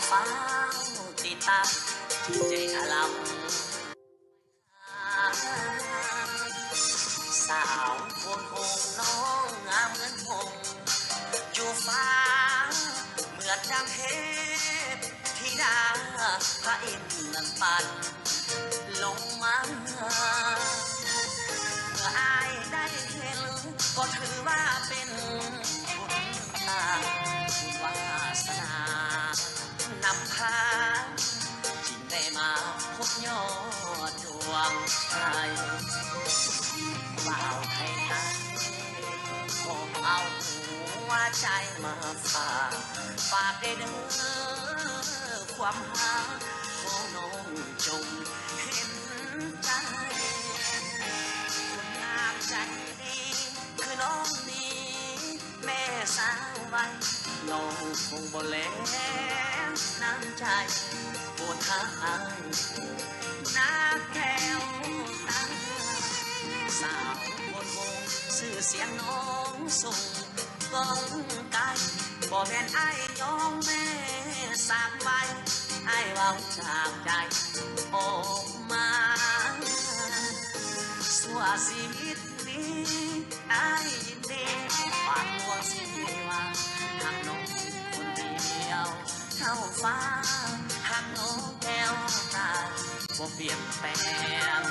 ฟ้าติดตามใจอาลัมสาวโคนหงน้องงามเหมือนหงอยู่ฟ้าเหมือนดังเทพธิดาพระอินทร์นั้นปัดลงมาเมื่ออายได้เห็นก็ถือว่าเป็นบุญตาบุญวาสนานำพาจึงได้มาพบยอดดวงใจว่าวไทยไทยผมเอาหัวใจมาฝากได้เด้อความหาของน้องจงเห็นใจคนงามใจดีคือน้องนี้แม่สาวไว้น้องคงบ่แลน้ำใจปวดหายน้าแก้วตาสาวคนมงสื่อเสียงน้องส่งก้องไกลบ่แม่นไอ้ยองแม่สากไว้ไอ้เว้าจากใจออกมาสัวชีวิตนี้ไอ้ยินดีปากดวงสิว่าหักน้องคนเดียวเท่าฟ้าหักน้องแก้วตาบ่เปลี่ยนแปลง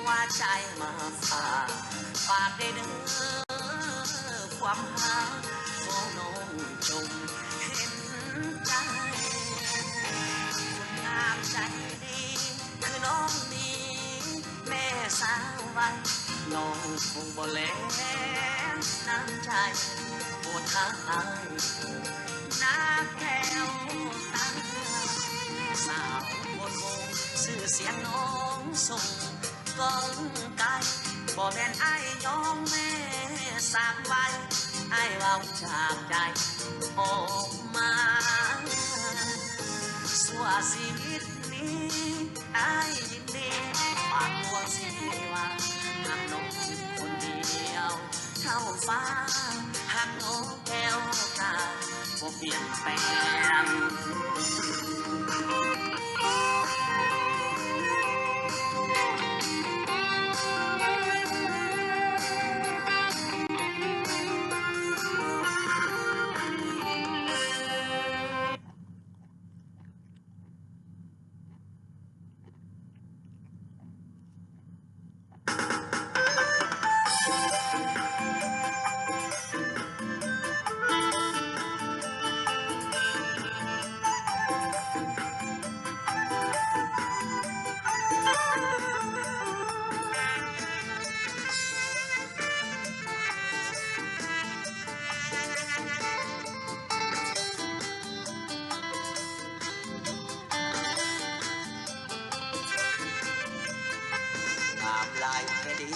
ว่าใจมาฝากได้เด้อความหาของน้องจงเห็นใจคนงามใจดีคือน้องนี้แม่สาวไว้น้องคงบ่แลน้ำใจปวดหายน้าแก้วตาสาวคนมงสื่อเสียงน้องส่งก้องไกลบ่แม่นไอ้ยองแม่สากไว้ไอ้เว้าจากใจออกมาสัวชีวิตนี้ไอ้ยินดีปากดวงสิว่าหักน้องคนเดียวเท่าฟ้าหักน้องแก้วตาบ่เปลี่ยนแปลงลายแค่ดี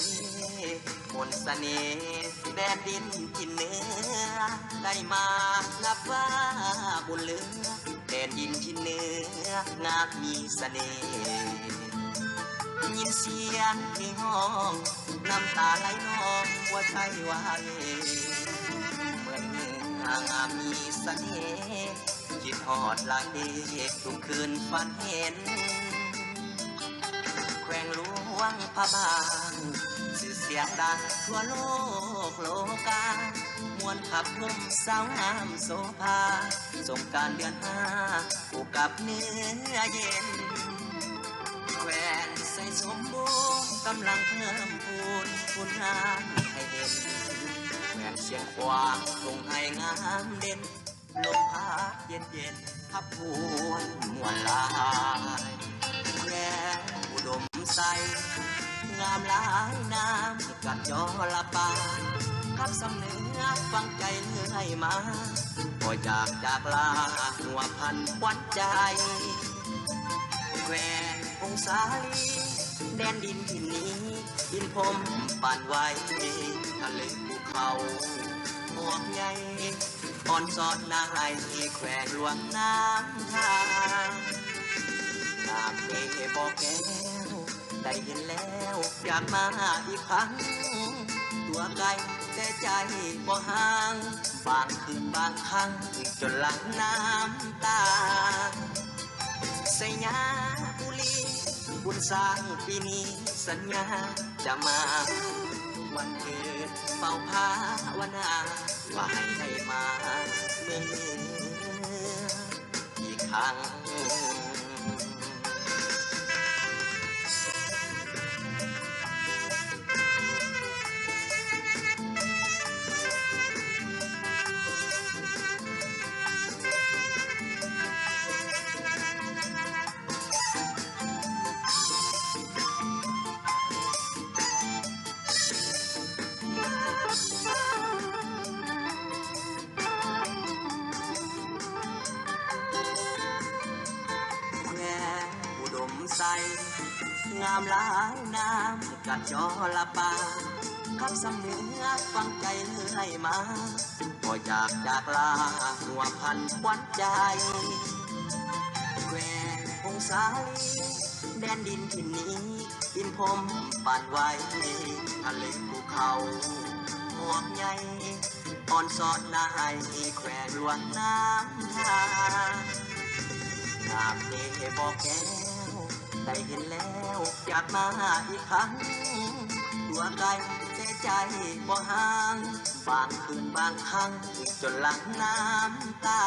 มนต์เสน่ห์แดนดินกินเนื้อได้มานับว่าบุญเหลือแดนดินที่เนื้องามมีเสน่ห์ยินเสียงเพลงห้องน้ำตาไหลนองหัวใจวายเหมือนเนื้องามมีเสน่ห์คิดฮอดหลายเด็กทุกคืนฝันเห็นแขวงหลวงพระบางสื่อเสียงดังทั่วโลกโลกามวลขับลมสาวงามโสภาสงกรานต์เดือน5ผูกกับเนื้อเย็นแขวนใส่สมบูรณ์กำลังเพิ่มพูนคุณงามให้เห็นแขวนเสียงควางคงให้งามเด่นลมพัดเย็นเย็นพับพวนมวลลายแย่อุดมใสงามหลายน้ำกับจอละปาน ขับสำเนือฟังใจเลื่อยมาบ่อยากจากลาหัวพันควันใจแควองศาลีแดนดินที่นี้ดินพมป่านไว้ทะเลภูเขาหมอกใหญ่อ่อนสอดนายแควหลวงน้ำทางน้ำเอบ่อแก้วได้เห็นแล้วอยากมาอีกครั้งตัวไกลแต่ใจบ่ห่างบางคืนบางครั้งจนหลังน้ำตาใส่ยาบุรีบุญสร้างปีนี้สัญญาจะมาวันเกิดเป่าภาวนาว่าให้ได้มาเมื่ออีกครั้งงามหลายน้ำกัดจอละปาขับสำเนือฟังใจเลื่อยมาบ่อยากจากลาหัวพันควันใจแควองศาลีแดนดินที่นี้ดินพมป่านไว้ทะเลภูเขาหมอกใหญ่อ่อนสอดนายแควหลวงน้ำทางน้ำเอบ่อแก้วได้เห็นแล้วอยากมาอีกครั้งตัวไกลแต่ใจบ่ห่างบางคืนบางครั้งจนหลังน้ำตา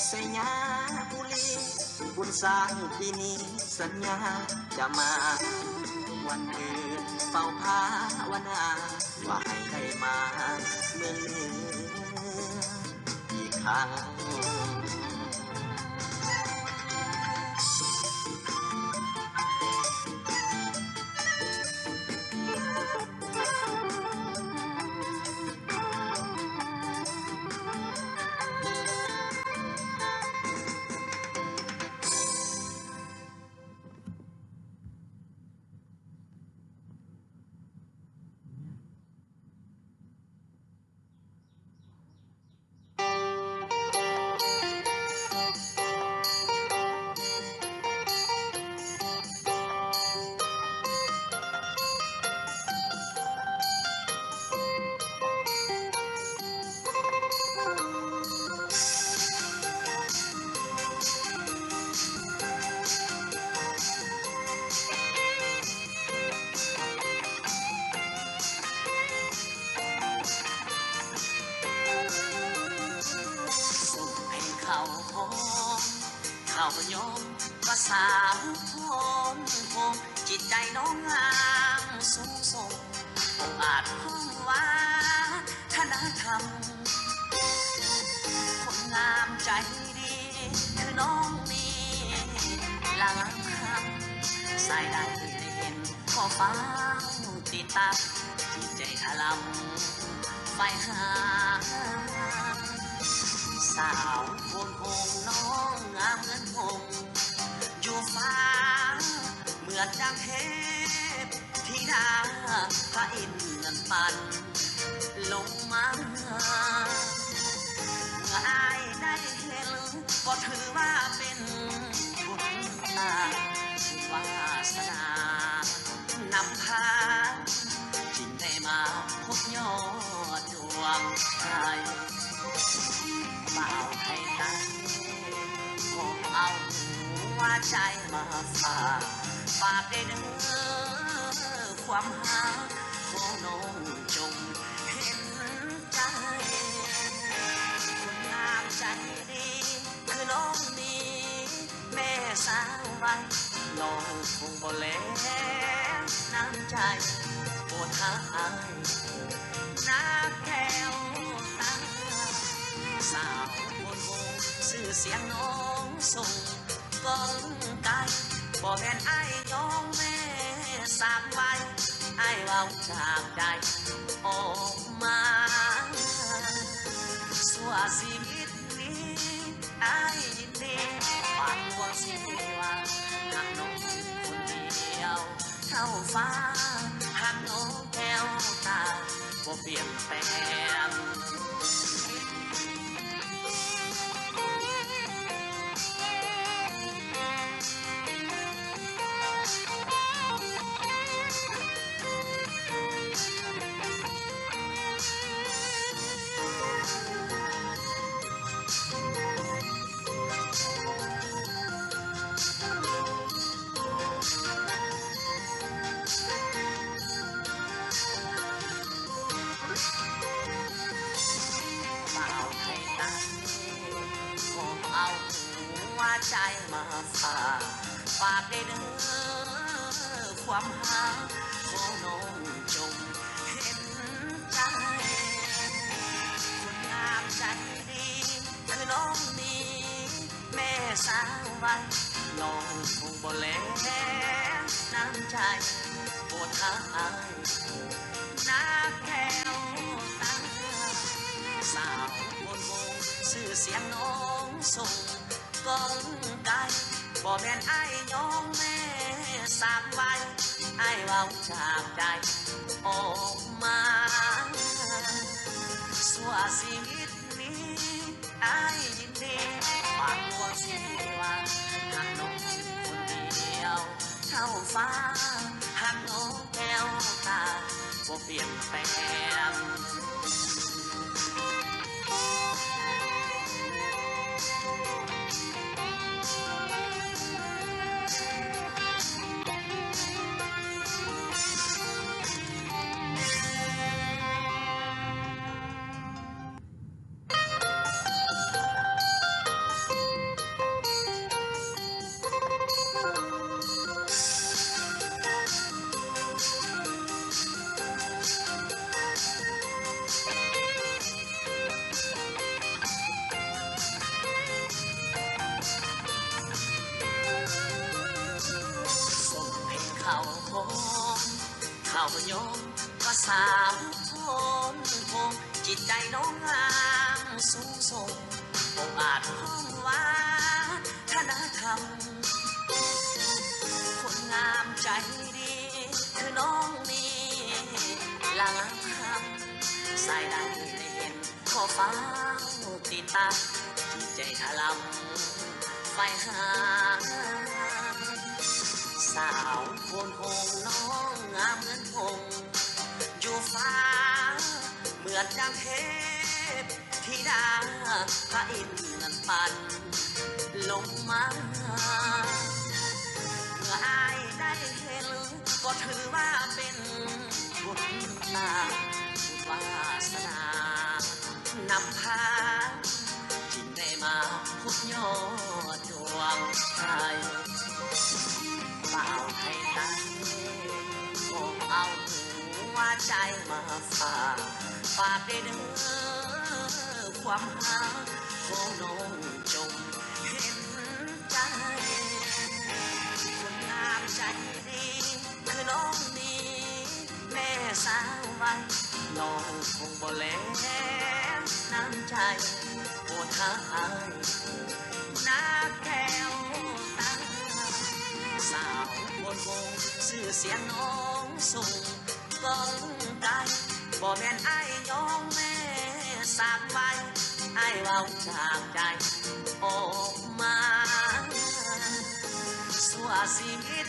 สยาบุรีบุญสร้างปีนี้สัญญาจะมาวันเกิดเฝ้าภาวนาว่าให้ได้มาเมื่ออีกครั้งเขายอมก็สาวคนคงจิตใจน้องงามสูงส่งองอาจห้องวัฒนธรรมคนงามใจดีคือน้องนี้ลางคำสายใดได้เห็นก็ฟ้าติดตามจิตใจถลำไฟหาสาวคนคงน้องงามเหมือนพงอยู่ฟ้าเหมือนดังเทพธิดาพระอินทร์นั้นปันลงมาเมื่ออายได้เห็นก็ถือว่าเป็นบุญตาวาสนานำพาจึงได้มาพบยอดดวงใจเป่าให้ตั้งขอเอาหัวใจมาฝากได้เด้อความหาของน้องจงเห็นใจคนงามใจดีคือน้องนี้แม่สาวไว้น้องคงบ่แลน้ำใจโปรดหาอายนักแก้วตาสาวคนโบสื่อเสียงน้องส่งก้องไกลบ่แม่นไอ้ยองแม่สามใบไอ้เว้า าจากใจออกมาสัวชีวิตนี้อายยินดีฝากดวงสิว่าหักน้องคนเดียวเท่าฟ้าหักน้องแก้วตาบ่เปลี่ยนแปลงว่าใจมาฝากได้เด้อความหาของน้องจงเห็นใจคนงามใจดีคือน้องนี้แม่สาวไว้น้องคงบ่แลน้ำใจโปรดหาอายนักแก้วตาสาวบนวงชื่อเสียงน้องส่งก้องไก่บ่แม่นไอ้ยองแม่สามไว้ไอ้เว้าจากใจออกมาสัวชีวิตนี้ไอ้ยินดีฝากดวงสิว่าหักน้องคนเดียวเท่าฟ้าหักน้องแก้วตาบ่เปลี่ยนแปลงเขาโยมก็สาวคนคงจิตใจน้องงามสูงส่งองอาจห้องว่าธนธรรมคนงามใจดีคือน้องนี้ลางสายได้เห็นขอฟ้าติดตาจิตใจถลำไฟหาสาวโคนหงน้องงามเหมือนหงอยู่ฟ้าเหมือนดังเทพธิดาพระอินทร์นั้นปั่นลงมาเมื่ออายได้เห็นก็ถือว่าเป็นบุญตาบุญวาสนานำพาจึงได้มาพบยอดดวงใจเปล่าให้ตายคงเอาหัวใจมาฝากได้เด้อความหาของน้องจงเห็นใจคนงามใจดีคือน้องนี้แม่สาวไว้น้องคงบ่แลน้ำใจโปรดหาอายนักแก้วตาสาวบนวงชื่อเสียงน้องส่งก้องไก่บ่แม่นไอ้ยองแม่สามไว้ไอ้เว้าจากใจออกมาสัวชีวิต